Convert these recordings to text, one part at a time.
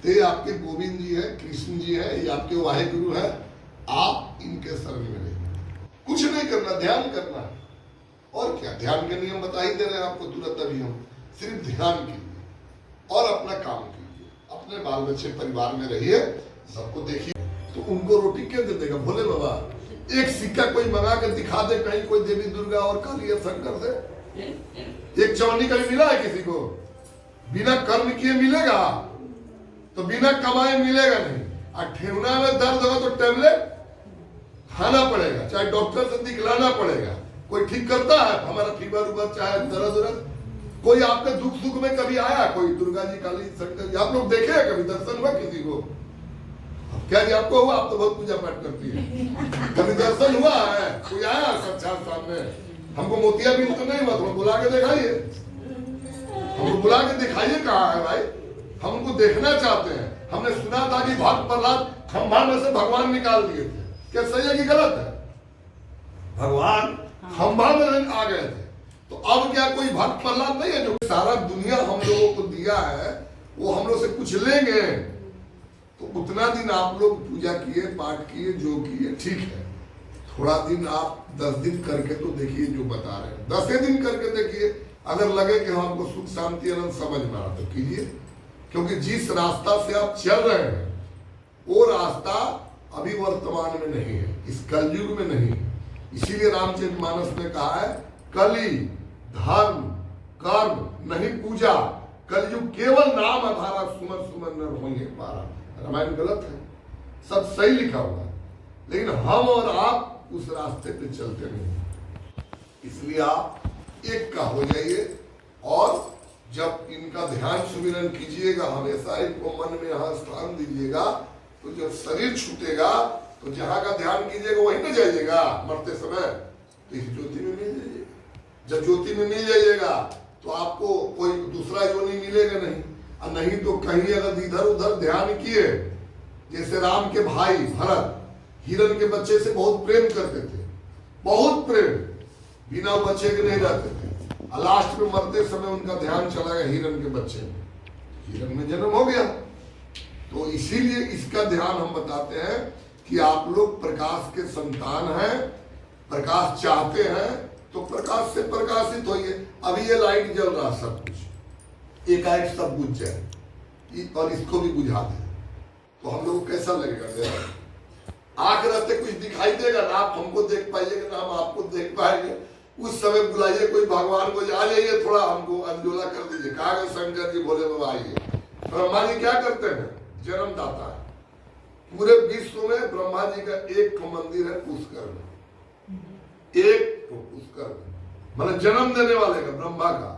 ते आपके गोविंद जी है, कृष्ण जी है, ये आपके वाहेगुरु है। आप इनके शरण में रहिए, कुछ नहीं करना, ध्यान करना। और क्या, ध्यान के नियम बता ही दे रहे हैं आपको तुरंत अभी हम। सिर्फ ध्यान कीजिए और अपना काम कीजिए, अपने बाल बच्चे परिवार में रहिए, सबको देखिए। तो उनको रोटी क्यों दे देगा भोले बाबा? एक सिक्का कोई मंगा के दिखा दे कहीं, कोई देवी दुर्गा और काली और शंकर से। एक चवन्नी कभी मिला है किसी को? बिना कर्म किए मिलेगा तो बिना कमाए मिलेगा नहीं। और ठेवना में दर्द होगा तो टेबलेट खाना पड़ेगा, चाहे डॉक्टर से दिखलाना पड़ेगा। कोई ठीक करता है हमारा फीवर उबर, चाहे दर्द उर्द? कोई आपके दुख सुख में कभी आया? कोई दुर्गा जी काली शंकर जी आप लोग देखे हैं कभी? दर्शन हुआ किसी को? क्या जी आपको हुआ? आप तो बहुत पूजा पाठ करती है, कभी दर्शन हुआ है? कोई आया साक्षात सामने? हमको मोतियाबिंद तो नहीं हुआ, तो बुला के दिखाइए, हमको बुला के दिखाइए कहाँ है भाई, हम उनको देखना चाहते हैं। हमने सुना था कि भक्त प्रहलाद खंभा में से भगवान निकाल दिए थे, क्या सही है कि गलत है? भगवान खंभा में आ गए थे, तो अब क्या कोई भक्त प्रहलाद नहीं है? जो सारा दुनिया हम लोगों को दिया है वो हम लोग से कुछ लेंगे। तो उतना दिन आप लोग पूजा किए, पाठ किए, जो किए ठीक है। थोड़ा दिन आप 10 दिन करके तो देखिए जो बता रहे हैं, 10 दिन करके देखिए। अगर लगे कि हमको सुख शांति आनंद समझ में आ तो कीजिए, क्योंकि जिस रास्ता से आप चल रहे हैं वो रास्ता अभी वर्तमान में नहीं है, इस कलयुग में नहीं। इसीलिए रामचरितमानस में कहा है कली धर्म कर्म नहीं पूजा, कलयुग केवल नाम आधारा, सुमन सुमन नर होंगे पारा। रामायण गलत है, सब सही लिखा हुआ है, लेकिन हम और आप उस रास्ते पे चलते नहीं। इसलिए आप एक का हो जाइए और जब इनका ध्यान सुमिरन कीजिएगा, हमेशा इनको मन में यहाँ स्थान दीजिएगा, तो जब शरीर छूटेगा तो जहाँ का ध्यान कीजिएगा वहीं पे जाइएगा। मरते समय तो इस ज्योति में मिल जाइएगा। जब ज्योति में मिल जाइएगा तो आपको कोई दूसरा योनि मिलेगा नहीं, और नहीं तो कहीं अगर इधर उधर ध्यान किए, जैसे राम के भाई भरत हिरण के बच्चे से बहुत प्रेम करते थे, बहुत प्रेम, बिना बच्चे के नहीं रहते थे। और लास्ट में मरते समय उनका ध्यान चला गया हिरण के बच्चे में, हिरण में जन्म हो गया। तो इसीलिए इसका ध्यान हम बताते हैं कि आप लोग प्रकाश के संतान हैं, प्रकाश चाहते हैं तो प्रकाश से प्रकाशित होइए। अभी ये लाइट जल रहा सब कुछ, एकाएक सब बुझ जाए और इसको भी बुझा दे तो हम लोग को कैसा लगेगा? आंख रहते कुछ दिखाई देगा ना, आप हमको देख पाइएगा ना हम आपको देख पाएंगे। उस समय बुलाइए कोई भगवान को, आ जाइए थोड़ा हमको अंजोला कर दीजिए। कहा गया शंकर जी भोले बाबा आइए। ब्रह्मा जी क्या करते हैं? जन्मदाता है। पूरे विश्व में ब्रह्मा जी का एक मंदिर है पुष्कर में, एक पुष्कर में, मतलब जन्म देने वाले का, ब्रह्मा का।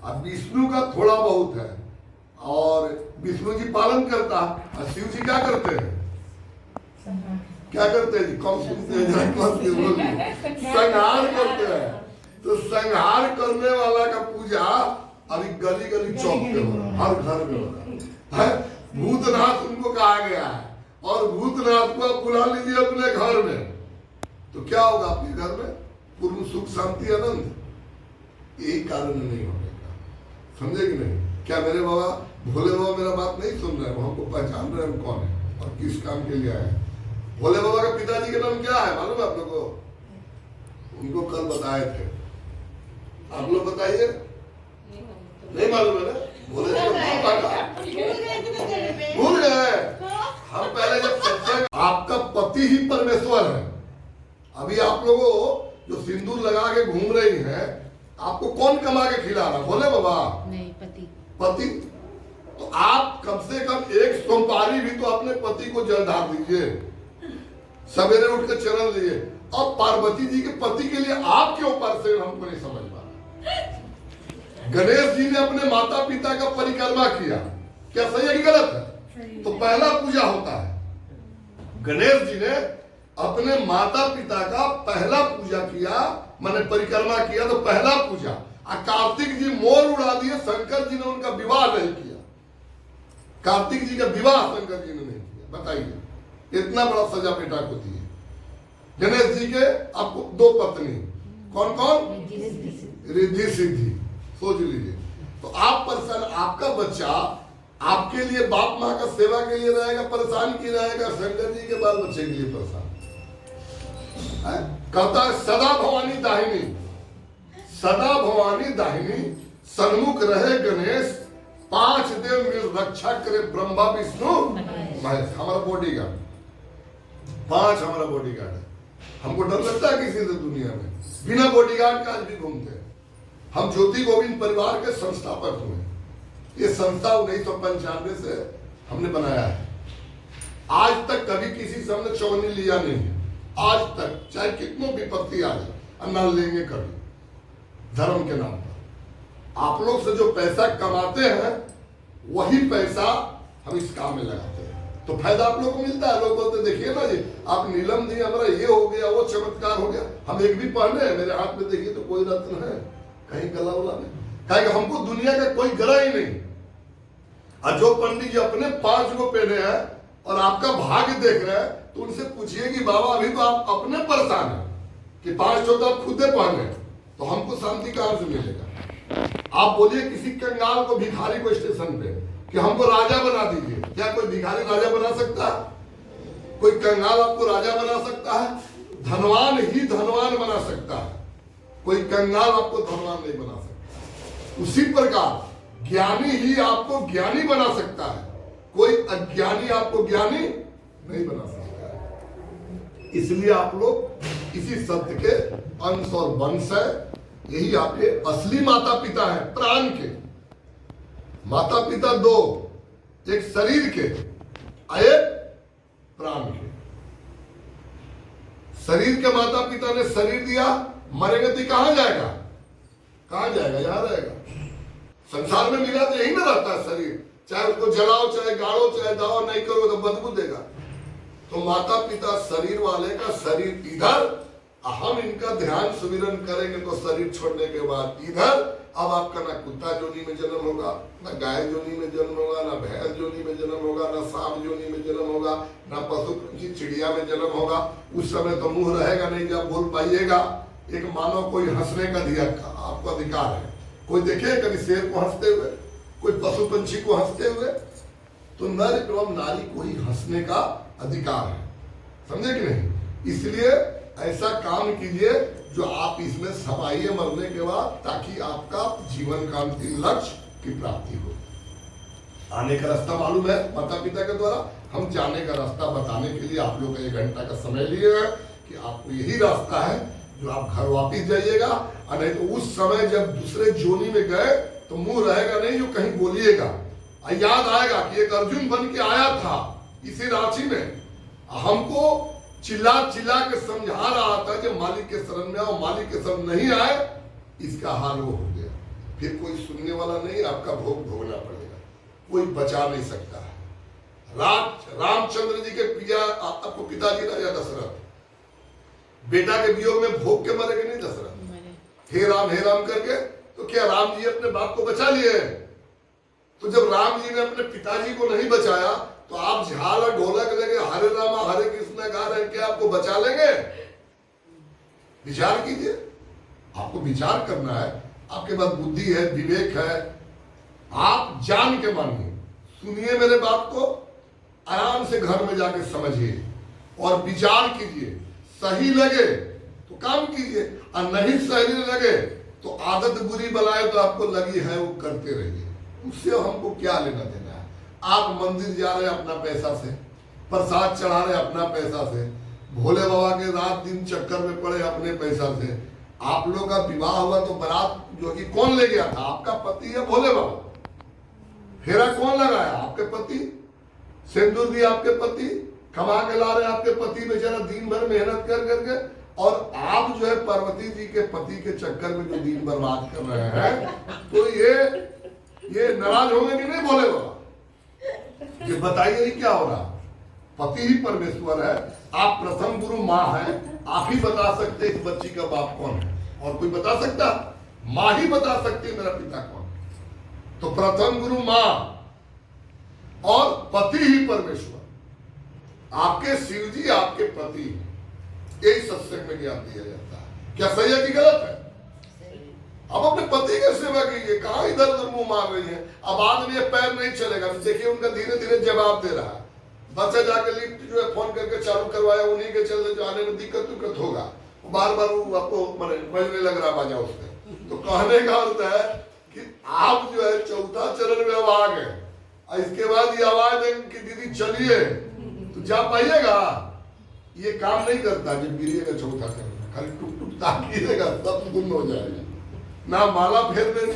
अब विष्णु का थोड़ा बहुत है, और विष्णु जी पालन करता है, और शिव जी क्या करते हैं? क्या करते हैं जी? कम सुनते हैं, संहार करते हैं। तो संहार करने वाला का पूजा अभी गली गली चौक पे हो रहा, हर घर में हो रहा है। भूतनाथ उनको कहा गया है, और भूतनाथ को आप बुला लीजिए अपने घर में, तो क्या होगा आपके घर में? पूर्ण सुख शांति आनंद। यही कारण नहीं होने का, समझे कि नहीं? क्या मेरे बाबा भोले बाबा मेरा बात नहीं सुन रहे हैं? हमको पहचान रहे हैं कौन है और किस काम के लिए आए हैं। भोले बाबा का पिताजी का नाम क्या है मालूम है आप लोगों को? उनको कल बताए थे, आप लोग बताइए। नहीं मालूम है ना? भोले बाबा का भूल गए। हम पहले जब सत्संग, आपका पति ही परमेश्वर है। अभी आप लोगों जो सिंदूर लगा के घूम रही हैं, आपको कौन कमा के खिला रहा? भोले बाबा नहीं, पति। तो आप कम से कम एक सोमवारी भी तो अपने पति को जल ढाल दीजिए, सवेरे उठ के चरण लिए। अब पार्वती जी के पति के लिए आप क्यों परसेंट हमको नहीं समझ पा रहा। गणेश जी ने अपने माता पिता का परिक्रमा किया, क्या सही है कि गलत है? तो पहला पूजा होता है, गणेश जी ने अपने माता पिता का पहला पूजा किया, मैंने परिक्रमा किया, तो पहला पूजा। और कार्तिक जी मोर उड़ा दिए, शंकर जी ने उनका विवाह नहीं किया। कार्तिक जी का विवाह शंकर जी ने नहीं किया। बताइए, इतना बड़ा सजा बेटा को दिए। गणेश जी के आपको 2 पत्नी, कौन कौन? रिद्धि सिद्धि, सोच लीजिए। तो आप पर्सन, आपका बच्चा आपके लिए बाप माँ का सेवा के लिए रहेगा परेशान, की रहेगा शंकर जी के बाल बच्चे के लिए परेशान। कहता है सदा भवानी दाहिनी, सदा भवानी दाहिनी, सन्मुख रहे गणेश, 5 देव मिल रक्षा करे ब्रह्मा विष्णु महेश। हमारा बॉडीगार्ड, 5 हमारा बॉडीगार्ड है। हमको डर लगता है किसी से दुनिया में? बिना बॉडीगार्ड का आज भी घूमते हैं। हम ज्योति गोविंद परिवार के संस्थापक हुए। ये संस्था 1995 से हमने बनाया है। आज तक कभी किसी से हमने चौनी लिया नहीं है, आज तक, चाहे कितनों विपत्ति आ जाए, न लेंगे कभी धर्म के नाम पर। आप लोग से जो पैसा कमाते हैं वही पैसा हम इस काम में लगाते हैं, तो फायदा आप लोग को मिलता है। लोग बोलते देखिए ना जी, आप नीलम दी, हमारा ये हो गया, वो चमत्कार हो गया। हम एक भी पहने हैं, मेरे हाथ में देखिए तो कोई रत्न है, कहीं गला उला नहीं। कहेगा हमको दुनिया का कोई गला ही नहीं। और जो पंडित जी अपने 5 को पहने हैं और आपका भाग्य देख रहे हैं, तो उनसे पूछिए कि बाबा अभी तो आप अपने परेशान हैं कि 5 तो आप खुदे पहने, तो हमको शांति कहां से मिलेगा? आप बोलिए किसी कंगाल को, भिखारी को स्टेशन पे कि हमको राजा बना दीजिए, क्या कोई भिखारी राजा बना सकता है? कोई कंगाल आपको राजा बना सकता है? धनवान ही धनवान बना सकता है, कोई कंगाल आपको धनवान नहीं बना सकता। उसी प्रकार ज्ञानी ही आपको ज्ञानी बना सकता है, कोई अज्ञानी आपको ज्ञानी नहीं बना सकता है। इसलिए आप लोग इसी सत्य के अंश और वंश है। यही आपके असली माता पिता है, प्राण के माता पिता 2, एक शरीर के, एक प्राण के। शरीर के माता पिता ने शरीर दिया, मरेंगे तो कहां जाएगा? कहां जाएगा? यहां रहेगा। संसार में मिला तो यही ना रहता है शरीर, चाहे उसको जलाओ, चाहे गाड़ो, चाहे दाओ, नहीं करो तो बदबू देगा। तो माता पिता शरीर वाले का शरीर इधर, हम इनका ध्यान सुमिरन करेंगे तो शरीर छोड़ने के बाद इधर। अब आपका ना कुत्ता जोनी में जन्म होगा, ना गाय जोनी में जन्म होगा, ना भैंस जोनी में जन्म होगा, ना सांप जोनी में जन्म होगा, ना पशु पक्षी चिड़िया में जन्म होगा। उस समय तो मुंह रहेगा नहीं जब बोल पाइएगा। एक मानव कोई हंसने का दिया आपको अधिकार है, कोई देखे कभी शेर को हंसते हुए, कोई पशु पंछी को हंसते हुए? तो नर एवं नारी को ही हंसने का अधिकार है, समझे कि नहीं? इसलिए ऐसा काम कीजिए जो आप इसमें समाइए मरने के बाद, ताकि आपका जीवन का अंतिम लक्ष्य की प्राप्ति हो। आने का रास्ता मालूम है माता पिता के द्वारा, हम जाने का रास्ता बताने के लिए आप लोग 1 घंटा का समय लिए हैं कि आपको यही रास्ता है जो आप घर वापिस जाइएगा। और नहीं तो उस समय जब दूसरे जोनी में गए तो मुंह रहेगा नहीं जो कहीं बोलिएगा, याद आएगा कि एक अर्जुन बन के आया था इसी रांची में, हमको चिल्ला चिल्ला के समझा रहा था कि मालिक के शरण में आओ, मालिक के शरण नहीं आए, इसका हाल वो हो गया। फिर कोई सुनने वाला नहीं, आपका भोग भोगना पड़ेगा, कोई बचा नहीं सकता है। रामचंद्र जी के पिता, आपको पिताजी राजा दशरथ, बेटा के वियोग में भोग के मरेंगे नहीं दशरथ, हे राम करके। तो क्या राम जी अपने बाप को बचा लिए? तो जब राम जी ने अपने पिताजी को नहीं बचाया तो आप झाल और ढोलक लेके हरे रामा हरे कृष्ण गा रहे हैं, क्या आपको बचा लेंगे? विचार कीजिए, आपको विचार करना है, आपके पास बुद्धि है, विवेक है, आप जान के मानिए, सुनिए मेरे बात को, आराम से घर में जाके समझिए और विचार कीजिए। सही लगे तो काम कीजिए, और नहीं सही लगे तो आदत बुरी बनाए तो आपको लगी है वो करते रहिए, उससे हमको क्या लेना देना है। आप मंदिर जा रहे हैं अपना पैसा से, प्रसाद चढ़ा रहे अपना पैसा से, भोले बाबा के रात दिन चक्कर में पड़े अपने पैसा से। आप लोग का विवाह हुआ तो बारात जो कि कौन ले गया था? आपका पति या भोले बाबा? फेरा कौन लगाया? आपके पति। सिंदूर दिया आपके पति, कमा के ला रहे आपके पति बेचारा दिन भर मेहनत कर करके, और आप जो है पार्वती जी के पति के चक्कर में जो दिन बर्बाद कर रहे हैं, तो ये नाराज होंगे कि नहीं भोले बाबा? ये बताइए ही क्या हो रहा? पति ही परमेश्वर है, आप प्रथम गुरु माँ है, आप ही बता सकते इस बच्ची का बाप कौन है, और कोई बता सकता? माँ ही बता सकती है मेरा पिता कौन है। तो प्रथम गुरु माँ और पति ही परमेश्वर, आपके शिव जी आपके पति, यही सत्संग में ज्ञान दिया जाता है। क्या सही है कि गलत है? अब अपने पति की सेवा कीजिए, कहाँ इधर उधर मुंह मार रही है। अब आदमी ये पैर नहीं चलेगा, देखिए उनका धीरे धीरे जवाब दे रहा है। बच्चा जाकर लिफ्ट जो है फोन करके चालू करवाया, उन्हीं के चलते जो आने में दिक्कत होगा, बार बार वो आपको बजने लग रहा बाजा उसमें। तो कहने का अर्थ है कि आप जो है चौथा चरण में अब आ गए, और इसके बाद ये आवाज देंगे कि दीदी चलिए, तो जा पाइएगा। ये काम नहीं करता जब गिरिएगा चौथा चरण, खाली टुक टुक ताकिएगा, सब गुम हो जाएगा, ना माला फेरने